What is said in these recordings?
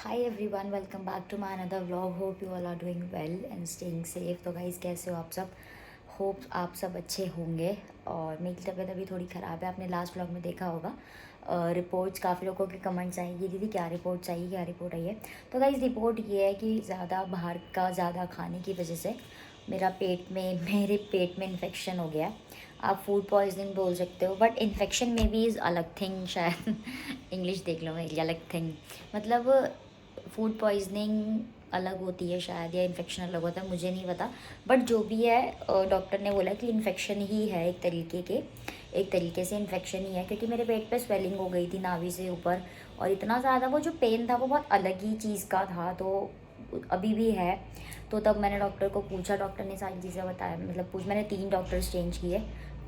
Hi everyone, welcome back to my another vlog. Hope you all are doing well and staying safe. तो guys, कैसे हो आप सब? Hope आप सब अच्छे होंगे। और मेरी तबीयत अभी थोड़ी ख़राब है। आपने लास्ट व्लॉग में देखा होगा रिपोर्ट्स, काफ़ी लोगों के कमेंट्स आई कि दीदी क्या रिपोर्ट्स आई, क्या रिपोर्ट आई है। तो गाइस, रिपोर्ट ये है कि ज़्यादा बाहर का ज़्यादा खाने की वजह से मेरे पेट में इन्फेक्शन हो गया है। आप फूड पॉइजनिंग बोल सकते हो, बट इन्फेक्शन में भी इज़ अलग थिंग शायद। इंग्लिश देख लो मेरी, अलग थिंग मतलब फूड पॉइजनिंग अलग होती है शायद, या इन्फेक्शन अलग होता है, मुझे नहीं पता। बट जो भी है, डॉक्टर ने बोला कि इन्फेक्शन ही है, एक तरीके से इन्फेक्शन ही है, क्योंकि मेरे पेट पे स्वेलिंग हो गई थी नाभि से ऊपर। और इतना ज़्यादा वो जो पेन था वो बहुत अलग ही चीज़ का था, तो अभी भी है। तो तब मैंने डॉक्टर को पूछा, डॉक्टर ने सारी चीज़ें बताया, मतलब मैंने 3 डॉक्टर्स चेंज किए।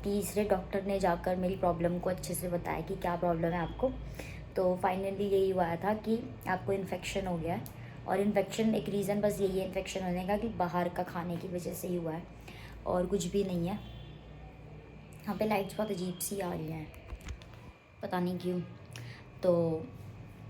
तीसरे डॉक्टर ने जाकर मेरी प्रॉब्लम को अच्छे से बताया कि क्या प्रॉब्लम है आपको। तो फाइनली यही हुआ था कि आपको इन्फेक्शन हो गया है। और इन्फेक्शन एक रीज़न बस यही है इन्फेक्शन होने का, कि बाहर का खाने की वजह से ही हुआ है, और कुछ भी नहीं है। यहाँ पे लाइट्स बहुत अजीब सी आ रही हैं, पता नहीं क्यों। तो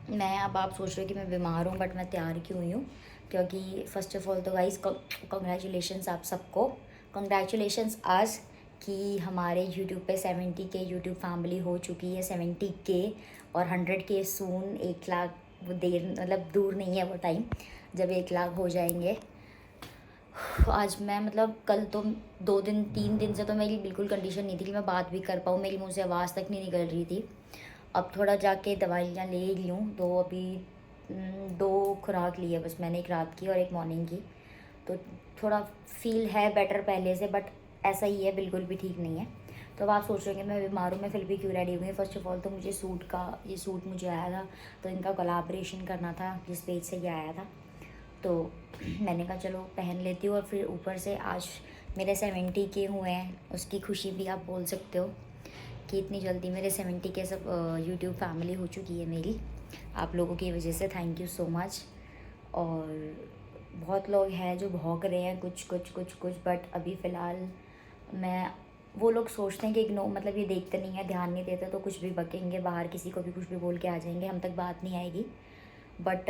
मैं अब आप सोच रहे हो कि मैं बीमार हूँ, बट मैं तैयार क्यों हुई हूँ? क्योंकि फ़र्स्ट ऑफ़ ऑल तो गाइस, कंग्रेचुलेशंस आप सबको। कंग्रेचुलेशंस आज कि हमारे यूट्यूब पे 70 के यूट्यूब फैमिली हो चुकी है। 70 के और 100 के सून, 1 लाख। वो देर मतलब दूर नहीं है वो टाइम जब 1 लाख हो जाएंगे। आज मैं मतलब कल तो 2 दिन 3 दिन से तो मेरी बिल्कुल कंडीशन नहीं थी कि मैं बात भी कर पाऊँ, मेरी मुँह से आवाज़ तक नहीं निकल रही थी। अब थोड़ा जाके दवाइयाँ ले ली हूँ, तो अभी 2 खुराक ली है बस मैंने, एक रात की और एक मॉर्निंग की। तो थोड़ा फील है बेटर पहले से, बट ऐसा ही है, बिल्कुल भी ठीक नहीं है। तो अब आप सोच रहे होंगे मैं बीमार हूँ, मैं फिर भी क्यों रेडी हुई। फर्स्ट ऑफ ऑल तो मुझे ये सूट मुझे आया था, तो इनका कोलैबोरेशन करना था जिस पेज से ये आया था। तो मैंने कहा चलो पहन लेती हूँ। और फिर ऊपर से आज मेरे 70 के हुए हैं, उसकी खुशी भी आप बोल सकते हो कि इतनी जल्दी मेरे 70 के सब यूट्यूब फैमिली हो चुकी है मेरी, आप लोगों की वजह से। Thank you so much. और बहुत लोग हैं जो भौंक रहे हैं कुछ कुछ कुछ कुछ, बट अभी फ़िलहाल मैं, वो लोग सोचते हैं कि इग्नोर, मतलब ये देखते नहीं है, ध्यान नहीं देते, तो कुछ भी बकेंगे बाहर, किसी को भी कुछ भी बोल के आ जाएंगे, हम तक बात नहीं आएगी। बट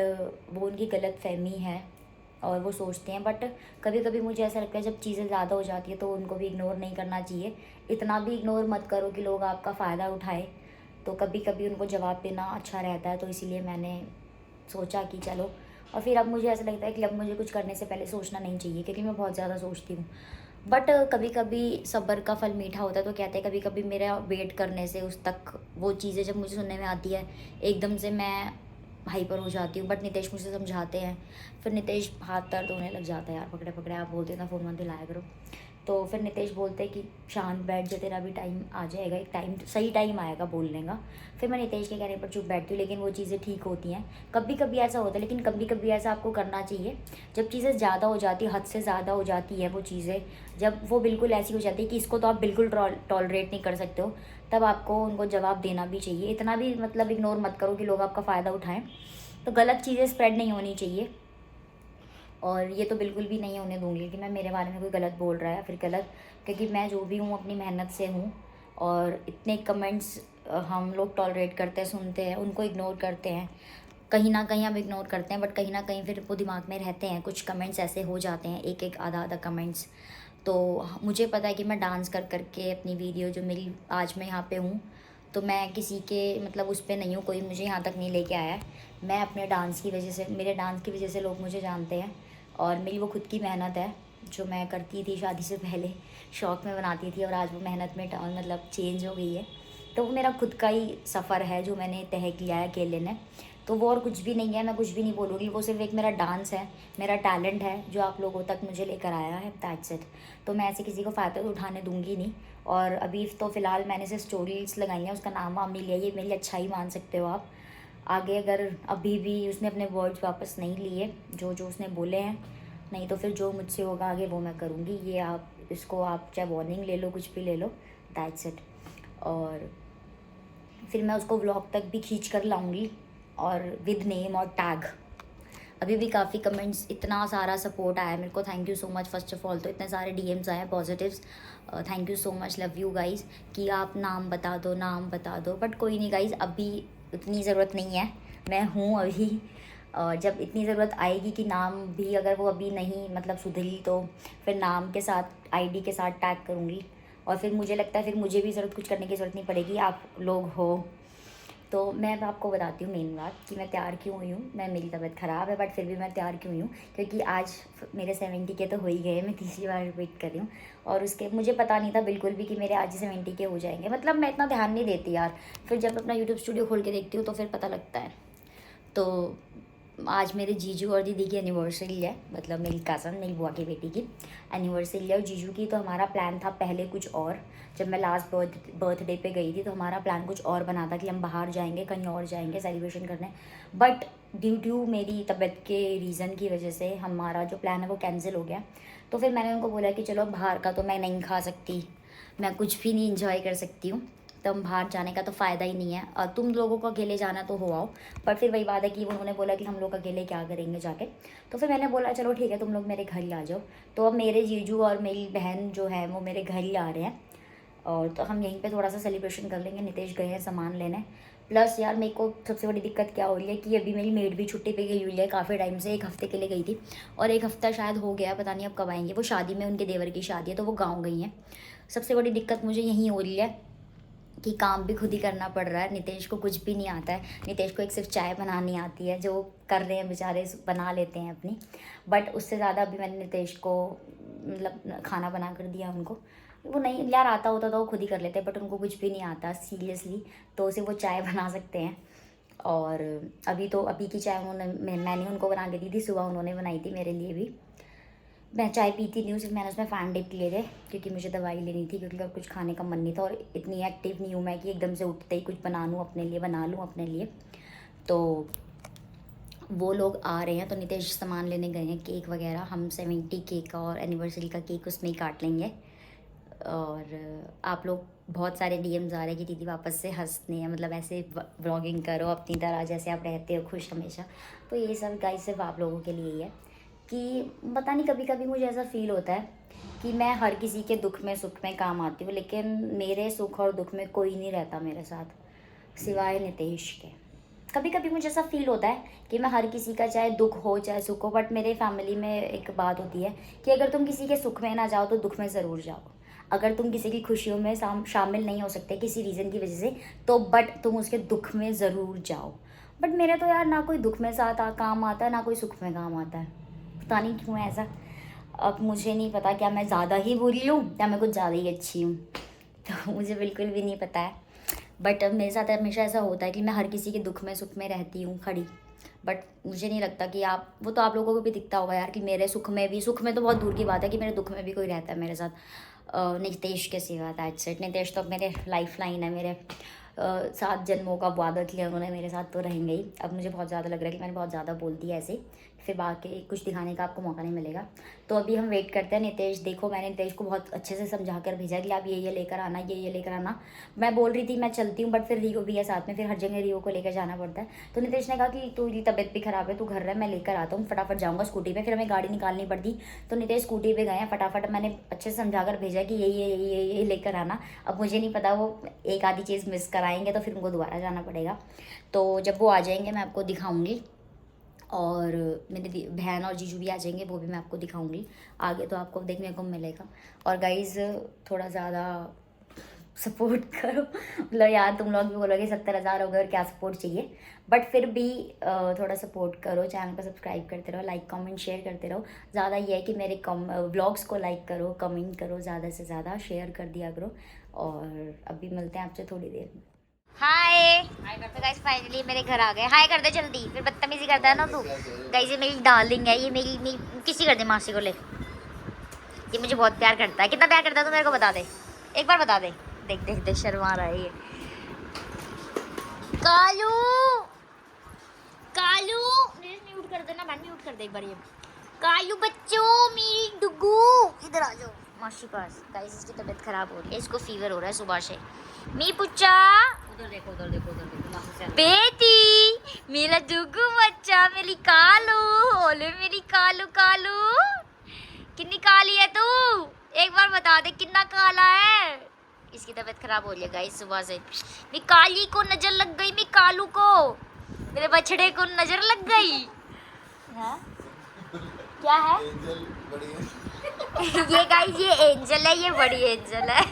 वो उनकी गलत फहमी है और वो सोचते हैं। बट कभी कभी मुझे ऐसा लगता है जब चीज़ें ज़्यादा हो जाती है तो उनको भी इग्नोर नहीं करना चाहिए। इतना भी इग्नोर मत करो कि लोग आपका फ़ायदा उठाए। तो कभी कभी उनको जवाब देना अच्छा रहता है, तो इसीलिए मैंने सोचा कि चलो। और फिर अब मुझे ऐसा लगता है कि अब मुझे कुछ करने से पहले सोचना नहीं चाहिए, क्योंकि मैं बहुत ज़्यादा सोचती हूँ। बट कभी कभी सब्र का फल मीठा होता है, तो कहते हैं कभी कभी मेरा वेट करने से उस तक वो चीज़ें जब मुझे सुनने में आती है, एकदम से मैं हाइपर हो जाती हूँ। बट नितेश मुझे समझाते हैं, फिर नितेश हाथ दर्द होने लग जाता है यार, पकड़े पकड़े आप बोलते ना, फ़ोन मत दिलाया करो। तो फिर नितेश बोलते हैं कि शांत बैठ जा, तेरा भी टाइम आ जाएगा, एक टाइम सही टाइम आएगा बोलने का। फिर मैं नितेश के कहने पर चुप बैठती हूँ, लेकिन वो चीज़ें ठीक होती हैं। कभी कभी ऐसा होता है, लेकिन कभी कभी ऐसा आपको करना चाहिए जब चीज़ें ज़्यादा हो जाती है, हद से ज़्यादा हो जाती है वो चीज़ें, जब वो बिल्कुल ऐसी हो जाती है कि इसको तो आप बिल्कुल टॉलरेट नहीं कर सकते हो, तब आपको उनको जवाब देना भी चाहिए। इतना भी मतलब इग्नोर मत करो कि लोग आपका फ़ायदा उठाएं। तो गलत चीज़ें स्प्रेड नहीं होनी चाहिए, और ये तो बिल्कुल भी नहीं होने दूंगी कि मैं, मेरे बारे में कोई गलत बोल रहा है फिर गलत, क्योंकि मैं जो भी हूँ अपनी मेहनत से हूँ। और इतने कमेंट्स हम लोग टॉलरेट करते हैं, सुनते हैं, उनको इग्नोर करते हैं। कहीं ना कहीं हम इग्नोर करते हैं, बट कहीं ना कहीं फिर वो दिमाग में रहते हैं, कुछ कमेंट्स ऐसे हो जाते हैं, एक एक आधा आधा कमेंट्स। तो मुझे पता है कि मैं डांस कर करके अपनी वीडियो जो मेरी, आज मैं यहाँ पे हूँ, तो मैं किसी के मतलब उस पर नहीं हूँ, कोई मुझे यहाँ तक नहीं लेके आया है। मैं अपने डांस की वजह से, मेरे डांस की वजह से लोग मुझे जानते हैं। और मेरी वो खुद की मेहनत है जो मैं करती थी शादी से पहले, शौक़ में बनाती थी, और आज वो मेहनत में मतलब चेंज हो गई है। तो वो मेरा खुद का ही सफ़र है जो मैंने तय किया है अकेले ने। तो वो और कुछ भी नहीं है, मैं कुछ भी नहीं बोलूँगी, वो सिर्फ एक मेरा डांस है, मेरा टैलेंट है जो आप लोगों तक मुझे लेकर आया है, दैट्स इट। तो मैं ऐसे किसी को फ़ायदा तो उठाने दूंगी नहीं। और अभी तो फ़िलहाल मैंने से स्टोरीज लगाई हैं, उसका नाम वाम नहीं लिया, ये मेरी अच्छा ही मान सकते हो आप। आगे अगर अभी भी उसने अपने वर्ड्स वापस नहीं लिए जो जो उसने बोले हैं, नहीं तो फिर जो मुझसे होगा आगे वो मैं करूँगी। ये आप इसको, आप चाहे वार्निंग ले लो, कुछ भी ले लो, दैट्स इट। और फिर मैं उसको व्लॉग तक भी खींच कर लाऊंगी, और विद नेम और टैग। अभी भी काफ़ी कमेंट्स, इतना सारा सपोर्ट आया है मेरे को, thank you so much. First of all तो इतने सारे डीएम्स आए हैं positives, thank you so much, love you guys, कि आप नाम बता दो, नाम बता दो। बट कोई नहीं गाइज़, अभी इतनी ज़रूरत नहीं है, मैं हूँ अभी। और जब इतनी ज़रूरत आएगी कि नाम भी अगर वो अभी नहीं मतलब सुधरी, तो फिर नाम के साथ आईडी के साथ टैग करूँगी। और फिर मुझे लगता है फिर मुझे भी ज़रूरत कुछ करने की ज़रूरत नहीं पड़ेगी, आप लोग हो। तो मैं अब आपको बताती हूँ मेन बात कि मैं तैयार क्यों हुई हूँ। मेरी तबीयत ख़राब है बट फिर भी मैं तैयार क्यों हुई हूँ, क्योंकि आज मेरे 70 के तो हो ही गए, मैं तीसरी बार रिपीट कर रही हूँ। और उसके मुझे पता नहीं था बिल्कुल भी कि मेरे आज ही 70 के हो जाएंगे, मतलब मैं इतना ध्यान नहीं देती यार, फिर जब अपना यूट्यूब स्टूडियो खोल के देखती हूँ तो फिर पता लगता है। तो आज मेरे जीजू और दीदी की एनिवर्सरी है, मतलब मेरी कज़न, मेरी बुआ की बेटी की एनिवर्सरी है। और जीजू की तो हमारा प्लान था पहले कुछ और, जब मैं लास्ट बर्थडे पे गई थी तो हमारा प्लान कुछ और बना था कि हम बाहर जाएंगे, कहीं और जाएंगे सेलिब्रेशन करने। बट ड्यू टू मेरी तबीयत के रीज़न की वजह से हमारा जो प्लान है वो कैंसिल हो गया। तो फिर मैंने उनको बोला कि चलो बाहर का तो मैं नहीं खा सकती, मैं कुछ भी नहीं इंजॉय कर सकती हूँ, तो हम बाहर जाने का तो फ़ायदा ही नहीं है। और तुम लोगों को अकेले जाना तो हो आओ, पर फिर वही बात है कि उन्होंने बोला कि हम लोग अकेले क्या करेंगे जाके। तो फिर मैंने बोला चलो ठीक है, तुम लोग मेरे घर ही आ जाओ। तो अब मेरे जीजू और मेरी बहन जो है वो मेरे घर ही आ रहे हैं, और तो हम यहीं पे थोड़ा सा सेलिब्रेशन कर लेंगे। नितेश गए हैं सामान लेने। प्लस यार मेरे को सबसे बड़ी दिक्कत क्या हो रही है कि अभी मेरी मेड भी छुट्टी पे गई हुई है काफ़ी टाइम से, 1 हफ्ते के लिए गई थी, और 1 हफ्ता शायद हो गया, पता नहीं अब कब आएंगे। वो शादी में, उनके देवर की शादी है तो वो गाँव गई हैं। सबसे बड़ी दिक्कत मुझे यहीं हो रही है कि काम भी खुद ही करना पड़ रहा है। नितेश को कुछ भी नहीं आता है, नितेश को एक सिर्फ चाय बनानी आती है, जो कर रहे हैं बेचारे बना लेते हैं अपनी। बट उससे ज़्यादा अभी मैंने नितेश को मतलब खाना बना कर दिया उनको। वो नहीं यार, आता होता तो वो खुद ही कर लेते, बट उनको कुछ भी नहीं आता सीरियसली, तो सिर्फ वो चाय बना सकते हैं। और अभी की चाय मैंने उनको बना के दी थी, सुबह उन्होंने बनाई थी मेरे लिए भी। मैं चाय पीती नहीं हूँ, सिर्फ मैंने उसमें फैन डिप लिए थे क्योंकि मुझे दवाई लेनी थी, क्योंकि और कुछ खाने का मन नहीं था। और इतनी एक्टिव नहीं हूँ मैं कि एकदम से उठते ही कुछ बना लूँ अपने लिए। तो वो लोग आ रहे हैं, तो नितेश सामान लेने गए हैं, केक वगैरह। हम 70 केक का और एनिवर्सरी का केक उसमें ही काट लेंगे। और आप लोग बहुत सारे डीएम्स आ रहे हैं कि दीदी वापस से हंसने हैं, मतलब ऐसे व्लॉगिंग करो अपनी तरह जैसे आप रहते हो खुश हमेशा। तो ये सब गाइस सिर्फ आप लोगों के लिए ही है कि पता नहीं, कभी कभी मुझे ऐसा फील होता है कि मैं हर किसी के दुख में सुख में काम आती हूँ, लेकिन मेरे सुख और दुख में कोई नहीं रहता मेरे साथ सिवाय नितेश के। कभी कभी मुझे ऐसा फील होता है कि मैं हर किसी का चाहे दुख हो चाहे सुख हो, बट मेरे फैमिली में एक बात होती है कि अगर तुम किसी के सुख में ना जाओ तो दुख में ज़रूर जाओ। अगर तुम किसी की खुशियों में शामिल नहीं हो सकते किसी रीज़न की वजह से, तो बट तुम उसके दुख में ज़रूर जाओ। बट मेरे तो यार ना कोई दुख में काम आता है, ना कोई सुख में काम आता है, पता नहीं क्यों है ऐसा। अब मुझे नहीं पता क्या मैं ज़्यादा ही बुरी हूँ या मैं कुछ ज़्यादा ही अच्छी हूँ, तो मुझे बिल्कुल भी नहीं पता है। बट मेरे साथ हमेशा ऐसा होता है कि मैं हर किसी के दुख में सुख में रहती हूँ खड़ी। बट मुझे नहीं लगता कि वो तो आप लोगों को भी दिखता होगा यार कि मेरे सुख में तो बहुत दूर की बात है कि मेरे दुख में भी कोई रहता है मेरे साथ, नितेश के सिवा। That's it. नितेश तो मेरे लाइफ लाइन है, मेरे 7 जन्मों का वादा किया उन्होंने मेरे साथ, तो रहेंगे ही। अब मुझे बहुत ज़्यादा लग रहा है कि मैंने बहुत ज़्यादा बोल दिया ऐसे, फिर बाकी कुछ दिखाने का आपको मौका नहीं मिलेगा। तो अभी हम वेट करते हैं। नितेश देखो, मैंने नितेश को बहुत अच्छे से समझा कर भेजा कि आप ये लेकर आना, ये लेकर आना। मैं बोल रही थी मैं चलती हूँ, बट फिर रियो भी है साथ में, फिर हर जगह रियो को लेकर जाना पड़ता है। तो नितेश ने कहा कि तेरी तबीयत भी ख़राब है, तू घर रह, मैं लेकर आता हूँ, फटाफट जाऊँगा स्कूटी पर। फिर हमें गाड़ी निकालनी पड़ती, तो नितेश स्कूटी पर गए हैं फटाफट। मैंने अच्छे से समझा कर भेजा कि ये लेकर आना। अब मुझे नहीं पता वो एक आधी चीज़ मिस कराएंगे तो फिर उनको दोबारा जाना पड़ेगा। तो जब वो आ जाएंगे मैं आपको दिखाऊंगी, और मेरी बहन और जीजू भी आ जाएंगे, वो भी मैं आपको दिखाऊंगी आगे, तो आपको देखने को मिलेगा। और गाइज़ थोड़ा ज़्यादा सपोर्ट करो, मतलब यार तुम लोग भी बोलोगे 70,000 हो गए और क्या सपोर्ट चाहिए, बट फिर भी थोड़ा सपोर्ट करो, चैनल को सब्सक्राइब करते रहो, लाइक कमेंट शेयर करते रहो। ज़्यादा ये है कि मेरे व्लॉग्स को लाइक करो, कमेंट करो, ज़्यादा से ज़्यादा शेयर कर दिया करो। और अभी मिलते हैं आपसे थोड़ी देर में। हाय तो गाइस फाइनली मेरे घर आ गए। हाय कर दे जल्दी, फिर बदतमीजी करता है ना तू। गाइस ये मेरी डार्लिंग है, ये मेरी किसी कर दे मासी को ले, ये मुझे बहुत प्यार करता है। कितना प्यार करता है तो मेरे को बता दे, एक बार बता दे। देख देख देख शर्मा रहा है ये। कालू कालू म्यूट कर देना, मैं म्यूट कर दे एक बार। ये कालू बच्चों, मेरी डुगू इधर आ जाओ मासी पास। गाइस इसकी तबीयत खराब हो रही है, इसको फीवर हो रहा है सुबह से। मी पुच्चा उधर देखो उधर देखो उधर देखो बेटी, मेरा डुगू बच्चा, मेरी कालू, ओले मेरी कालू कालू। कितनी काली है तू, एक बार बता दे कितना काला है। इसकी तबीयत खराब हो रही है गाइस सुबह से। मैं काली को नजर लग गई, मैं कालू को, मेरे बछड़े को नजर लग गई। हाँ? क्या है? ये गाइस ये एंजल है, ये बड़ी एंजल है।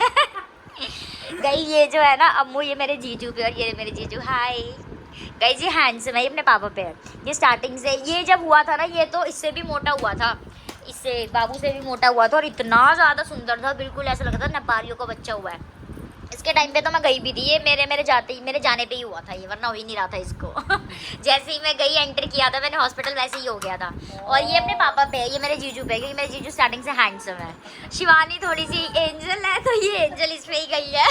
गाइस ये जो है ना अम्मू, ये मेरे जीजू पे और ये मेरे जीजू। हाय गाइस, ये हैंडसम है, ये अपने पापा पे है। ये स्टार्टिंग से, ये जब हुआ था ना ये तो इससे भी मोटा हुआ था, इससे बाबू से भी मोटा हुआ था और इतना ज़्यादा सुंदर था, बिल्कुल ऐसा लगता था नेपालियों का बच्चा हुआ है। इसके टाइम पे तो मैं गई भी थी, ये मेरे जाने पे ही हुआ था ये, वरना हो ही नहीं रहा था इसको। जैसे ही मैं गई एंटर किया था मैंने हॉस्पिटल, वैसे ही हो गया था। और ये अपने पापा पे है, ये मेरे जीजू पे है, क्योंकि मेरे जीजू स्टार्टिंग से हैंडसम है। शिवानी थोड़ी सी एंजल है, तो ये एंजल इस पे ही गई है।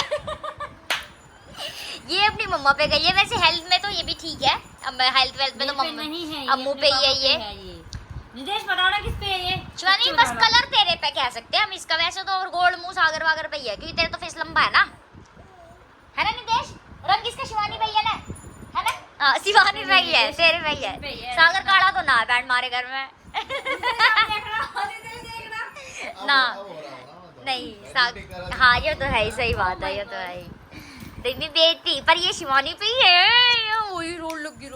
ये अपनी मम्मा पे गई है। वैसे हेल्थ में तो ये भी ठीक है, अब हेल्थ वेल्थ में तो मम्मा अम्मू पे ही है ये। निदेश बताओ ना किस पे है ये? शिवानी बस कलर तेरे पे कह सकते हैं हम इसका, वैसे तो और गोल्ड मुंह सागर वागर पे ही है, क्योंकि तेरे तो फेस लंबा है ना निदेश? रंग इसका शिवानी भैया ना है ना? हाँ शिवानी भैया है, तेरे भैया है। सागर काढ़ा तो ना बैंड मारे घर में। ना नहीं हाँ ये तो है ही, सही बात है, ये तो है ही। देखनी बेटी पर ये शिवानी पे ही है। वही रोल लगी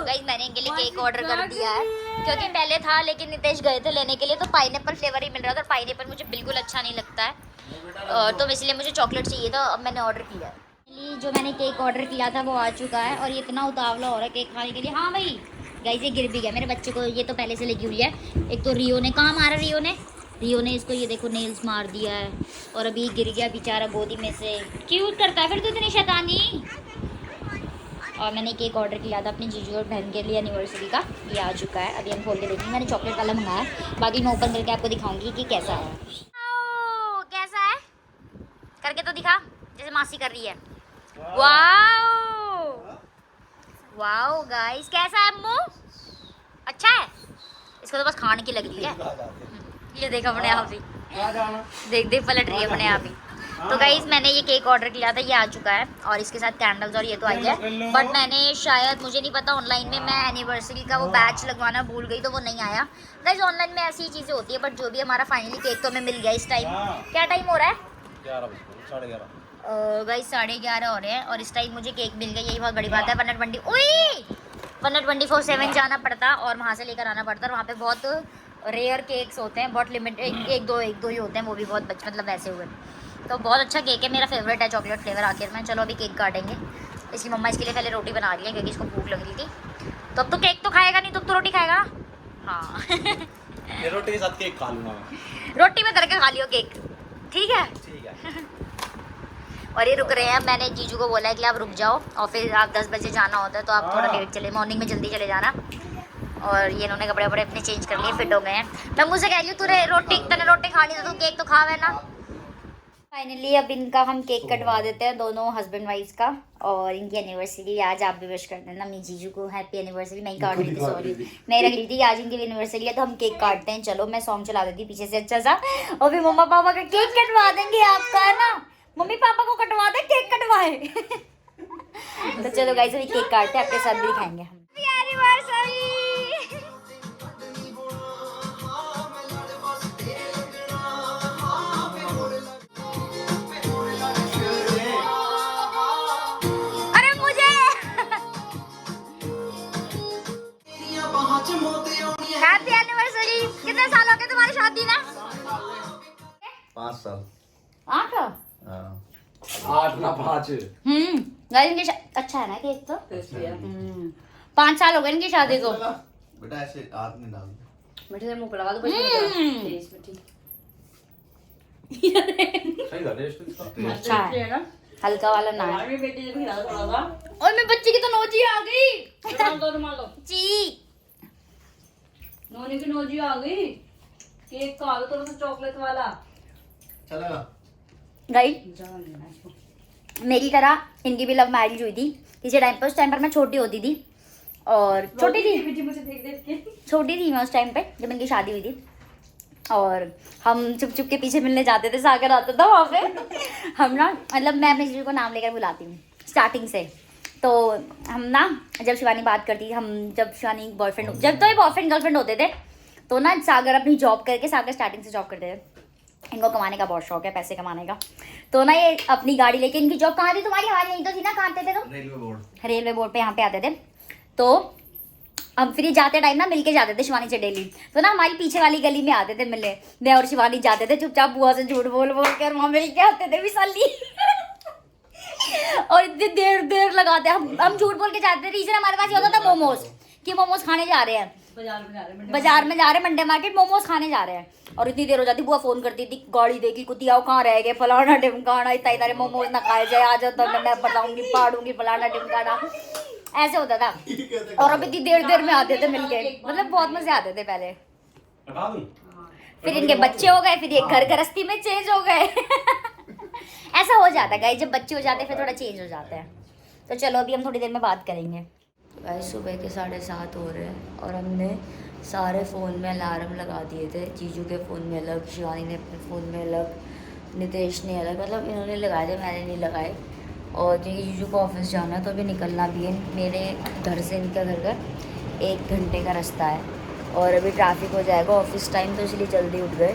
गाइस, मैंने इनके लिए केक ऑर्डर कर दिया है, क्योंकि पहले था लेकिन नितेश गए थे लेने के लिए, तो पाइनएप्पल फ्लेवर ही मिल रहा था और पाइनएप्पल मुझे बिल्कुल अच्छा नहीं लगता है, तो इसलिए मुझे चॉकलेट चाहिए था। अब मैंने ऑर्डर किया है। जो मैंने केक ऑर्डर किया था वो आ चुका है और ये इतना उतावला हो रहा है केक खाने के लिए। हाँ भाई गाइस, ये गिर भी गया मेरे बच्चे को, ये तो पहले से लगी हुई है। एक तो रियो ने, कहाँ मारा रियो ने इसको, ये देखो नेल्स मार दिया है और अभी गिर गया बेचारा गोदी में से। क्यूट करता है फिर तो इतनी शैतानी। और मैंने केक ऑर्डर किया था अपनी जीजू और बहन के लिए एनिवर्सरी का, ये आ चुका है। अभी हम खोल के देखेंगे, मैंने चॉकलेट वाला मंगाया, बाकी मैं ओपन करके आपको दिखाऊंगी कि कैसा है। कैसा है करके तो दिखा, जैसे मासी कर रही है। वाओ वाओ गाइस, कैसा है अम्मू? अच्छा है? इसको तो बस खाने की लग रही है। ये देख अपने आप ही, देख पलट रही है अपने आप ही। तो गाइज मैंने ये केक ऑर्डर किया था, ये आ चुका है और इसके साथ कैंडल्स और ये तो आई है, बट मैंने शायद, मुझे नहीं पता, ऑनलाइन में मैं एनिवर्सरी का वो बैच लगवाना भूल गई तो वो नहीं आया। गाइज ऑनलाइन में ऐसी चीज़ें होती है, बट जो भी हमारा फाइनली केक तो हमें मिल गया इस टाइम। क्या टाइम हो रहा है? 11:30 गाइज 11:30 हो रहे हैं और इस टाइम मुझे केक मिल गया, यही बहुत बड़ी बात है। 124/7 जाना पड़ता और वहाँ से लेकर आना पड़ता, और वहाँ पे बहुत रेयर केक्स होते हैं, बहुत लिमिटेड, एक दो ही होते हैं, वो भी बहुत मतलब वैसे हुए। तो बहुत अच्छा केक है, मेरा फेवरेट है चॉकलेट फ्लेवर आखिर में। चलो अभी केक काटेंगे, इसकी मम्मा इसके लिए पहले रोटी बना रही है क्योंकि इसको भूख लग रही थी। तो अब तो केक तो खाएगा नहीं, तो रोटी खाएगा। हाँ रोटी के साथ केक खा लूँगा मैं। रोटी में करके खा लियो केक, ठीक है? ठीक है। और ये रुक रहे हैं, मैंने जीजू को बोला है कि आप रुक जाओ और फिर आप 10 बजे जाना होता है तो आप थोड़ा लेट चले, मॉर्निंग में जल्दी चले जाना। और ये इन्होंने कपड़े वपड़े अपने चेंज कर लिए, फिट हो गए हैं। मैं मुझसे कह रही हूँ तूने रोटी खानी तो तू केक तो खावे ना। फाइनली अब इनका हम केक कटवा देते हैं, दोनों हस्बैंड वाइफ का, और इनकी एनिवर्सरी आज आप भी विश कर देना मी जीजू को हैप्पी एनिवर्सरी। मैं ही काट रही थी, सॉरी मैं रख ली थी, आज इनकी एनिवर्सरी है तो हम केक काटते हैं। चलो मैं सॉन्ग चला देती पीछे से अच्छा सा, और फिर मम्मा पापा का केक कटवा देंगे आपका, है ना? मम्मी पापा को कटवा दे, केक कटवाए। तो चलो गाइस अभी केक काटते हैं, आपके साथ भी खाएंगे हम। Happy anniversary. कितने साल हो गए तुम्हारी शादी ना? 5 साल। 8 8 ना 5। इनकी अच्छा है ना केक तो। 5 साल हो गए इनकी शादी को। बेटा ऐसे हाथ में डाल बेटे से मुंह पे लगा दो, टेस्ट में ठीक सही था टेस्ट इसका। अच्छा है ना, हल्का वाला ना है। हमारे बेटे से भी खिला दो थोड़ा सा। और मेरी बच्ची की तो नोजी आ गई। रुमाल दो जी नोनी की नोजी आ गई। केक खा लो थोड़ा सा चॉकलेट वाला। चलेगा राइट। मेरी तरह इनकी भी लव मैरिज हुई थी किसी टाइम पर, उस टाइम पर मैं छोटी होती थी और छोटी थी, मुझे देख देख के छोटी थी मैं उस टाइम पे जब इनकी शादी हुई थी। और हम चुप चुप के पीछे मिलने जाते थे, सागर आता था वहाँ पे। हम ना मतलब मैं अपने जीजू को नाम लेकर बुलाती हूँ स्टार्टिंग से। तो हम ना जब शिवानी बात करती, हम जब शिवानी बॉयफ्रेंड, जब तो ये बॉयफ्रेंड गर्लफ्रेंड होते थे, तो ना सागर अपनी जॉब करके, सागर स्टार्टिंग से जॉब करते थे, इनको कमाने का बहुत शौक है, पैसे कमाने का। तो ना ये अपनी गाड़ी लेके, इनकी जॉब कहाँ थी तुम्हारी? हमारी यहीं तो थी ना, कहाँ आते थे तुम? रेलवे बोर्ड पे यहाँ पे आते थे। तो हम फिर जाते टाइम ना मिलके जाते थे शिवानी से डेली। तो ना हमारी पीछे वाली गली में आते थे मिलने, मैं और शिवानी जाते थे चुपचाप बुआ से झूठ बोल बोल कर वहाँ मिल के आते थे विशाली। और इतनी देर देर लगाते हम झूठ बोल के जाते थे। रीजन हमारे पास ये होता था मोमोज, कि मोमोज खाने जा रहे हैं, बाजार में जा रहे हैं, मंडे मार्केट मोमोज खाने जा रहे हैं। और इतनी देर हो जाती, बुआ फोन करती थी, गाड़ी देखी, कुतियाओ कहाँ रह गए, फलाना ढिमकाना, इतना इतने मोमोज ना खाए जाए, आ जाओ तो मैं बताऊंगी पाड़ूंगी फलाना ढिमकाना, ऐसे होता था। और अब इतनी देर देर में आते थे मिलके, मतलब बहुत मजे आते थे पहले। फिर इनके बच्चे हो गए, फिर ये घर गृहस्थी में चेंज हो गए। ऐसा हो जाता है गाइस, जब बच्चे हो जाते हैं फिर थोड़ा चेंज हो जाता है। तो चलो अभी हम थोड़ी देर में बात करेंगे। गाइस सुबह के 7:30 हो रहे हैं और हमने सारे फ़ोन में अलार्म लगा दिए थे। जीजू के फ़ोन में अलग, शिवानी ने अपने फ़ोन में अलग, नितेश ने अलग, मतलब इन्होंने लगाए थे, मैंने नहीं लगाए। और क्योंकि जीजू को ऑफिस जाना है तो अभी निकलना भी है। मेरे घर से इनका घर का 1 घंटे का रास्ता है और अभी ट्रैफिक हो जाएगा ऑफिस टाइम, तो इसलिए जल्दी उठ गए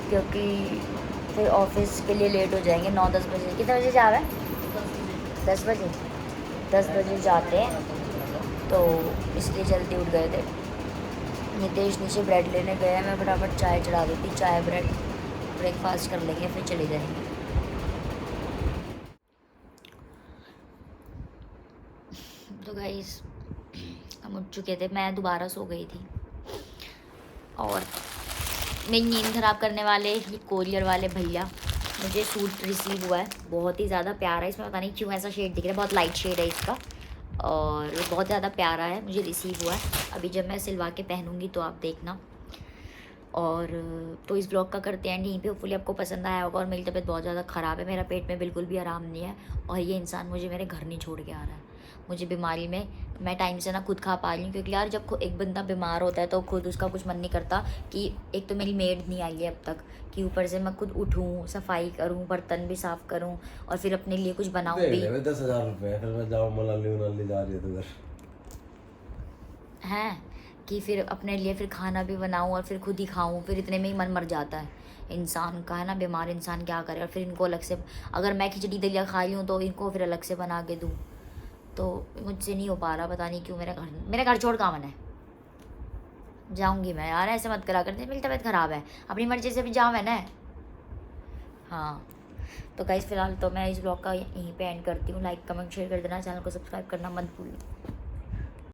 क्योंकि फिर ऑफिस के लिए लेट हो जाएंगे। 9-10 बजे, कितने बजे जा रहे हैं? 10 बजे, 10 बजे जाते हैं, तो इसलिए जल्दी उठ गए थे। नितेश नीचे ब्रेड लेने गए हैं, मैं फटाफट चाय चढ़ा देती, चाय ब्रेड ब्रेकफास्ट कर लेंगे फिर चले जाएंगे। तो गाइस हम उठ चुके थे, मैं दोबारा सो गई थी और मेरी नींद ख़राब करने वाले ये कोरियर वाले भैया, मुझे सूट रिसीव हुआ है, बहुत ही ज़्यादा प्यारा है। इसमें पता नहीं क्यों ऐसा शेड दिख रहा है, बहुत लाइट शेड है इसका और बहुत ज़्यादा प्यारा है, मुझे रिसीव हुआ है। अभी जब मैं सिलवा के पहनूंगी तो आप देखना। और तो इस ब्लॉग का करते हैं यहीं पे। होपफुली आपको पसंद आया होगा। और मेरी तबीयत बहुत ज़्यादा ख़राब है, मेरा पेट में बिल्कुल भी आराम नहीं है और ये इंसान मुझे मेरे घर नहीं छोड़ के आ रहा है। मुझे बीमारी में मैं टाइम से ना खुद खा पा रही हूँ, क्योंकि यार जब एक बंदा बीमार होता है तो खुद उसका कुछ मन नहीं करता कि एक तो मेरी मेड नहीं आई है अब तक, कि ऊपर से मैं खुद उठूँ, सफाई करूँ, बर्तन भी साफ़ करूँ और फिर अपने लिए कुछ बनाऊँ भी। 10,000 रुपये फिर मैं जाऊँ मनाली जा रही है तो हैं कि फिर अपने लिए फिर खाना भी बनाऊँ और फिर खुद ही खाऊँ, फिर इतने में ही मन मर जाता है इंसान का, है ना। बीमार इंसान क्या करे। और फिर इनको अलग से, अगर मैं खिचड़ी दलिया खा रही हूँ तो इनको फिर अलग से बना के दूँ, तो मुझसे नहीं हो पा रहा। पता नहीं क्यों मेरा घर छोड़ कहाँ मन है। जाऊँगी मैं यार, ऐसे मत करा करते, मेरी तबीयत ख़राब है, अपनी मर्ज़ी से भी जाऊँ है ना। हाँ तो गाइस फ़िलहाल तो मैं इस ब्लॉग का यहीं पे एंड करती हूँ। लाइक कमेंट शेयर कर देना, चैनल को सब्सक्राइब करना मत भूलना।